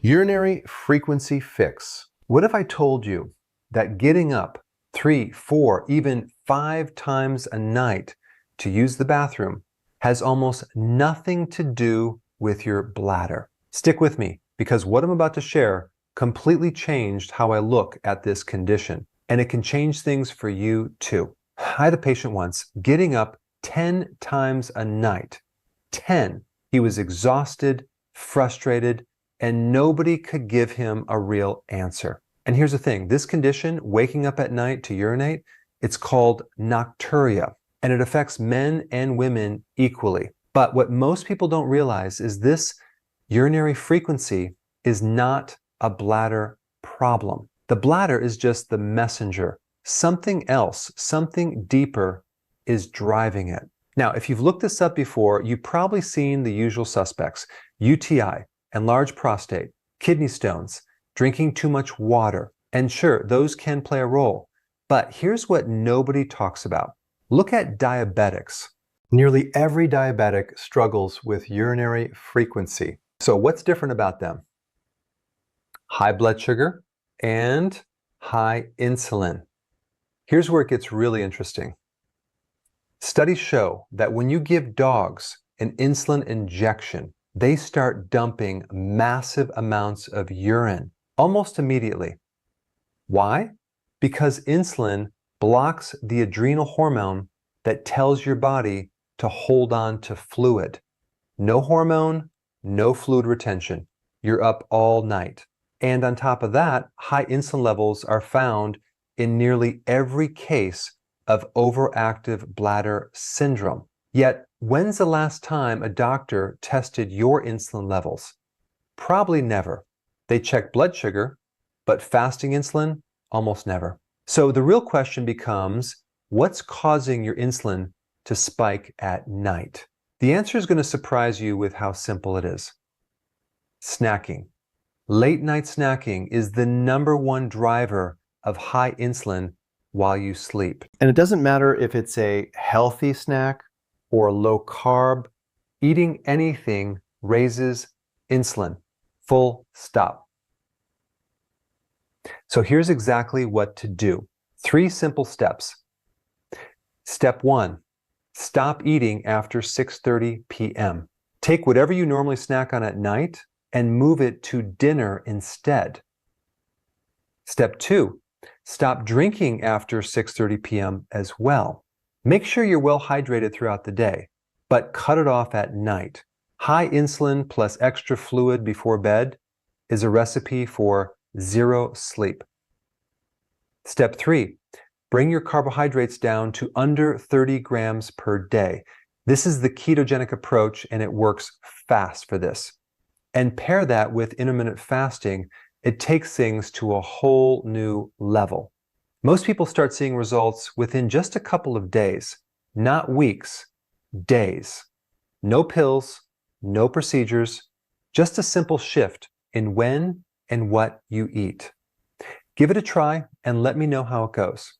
Urinary frequency fix. What if I told you that getting up 3, 4, even 5 times a night to use the bathroom has almost nothing to do with your bladder? Stick with me, because what I'm about to share completely changed how I look at this condition, and it can change things for you too. I had a patient once getting up 10 times a night. 10. He was exhausted, frustrated, and nobody could give him a real answer. And here's the thing, this condition, waking up at night to urinate, it's called nocturia, and it affects men and women equally. But what most people don't realize is this urinary frequency is not a bladder problem. The bladder is just the messenger. Something else, something deeper is driving it. Now, if you've looked this up before, you've probably seen the usual suspects: UTI, enlarged prostate, kidney stones, drinking too much water. And sure, those can play a role. But here's what nobody talks about. Look at diabetics. Nearly every diabetic struggles with urinary frequency. So what's different about them? High blood sugar and high insulin. Here's where it gets really interesting. Studies show that when you give dogs an insulin injection, they start dumping massive amounts of urine almost immediately. Why? Because insulin blocks the adrenal hormone that tells your body to hold on to fluid. No hormone, no fluid retention. You're up all night. And on top of that, high insulin levels are found in nearly every case of overactive bladder syndrome. Yet, when's the last time a doctor tested your insulin levels? Probably never. They check blood sugar, but fasting insulin, almost never. So the real question becomes, what's causing your insulin to spike at night? The answer is going to surprise you with how simple it is. Snacking. Late night snacking is the #1 driver of high insulin while you sleep. And it doesn't matter if it's a healthy snack or low carb, eating anything raises insulin. Full stop. So here's exactly what to do. 3 simple steps. Step 1, stop eating after 6:30 p.m. Take whatever you normally snack on at night and move it to dinner instead. Step 2, stop drinking after 6:30 p.m. as well. Make sure you're well hydrated throughout the day, but cut it off at night. High insulin plus extra fluid before bed is a recipe for 0 sleep. Step 3, bring your carbohydrates down to under 30 grams per day. This is the ketogenic approach, and it works fast for this. And pair that with intermittent fasting, it takes things to a whole new level. Most people start seeing results within just a couple of days, not weeks, days. No pills, no procedures, just a simple shift in when and what you eat. Give it a try and let me know how it goes.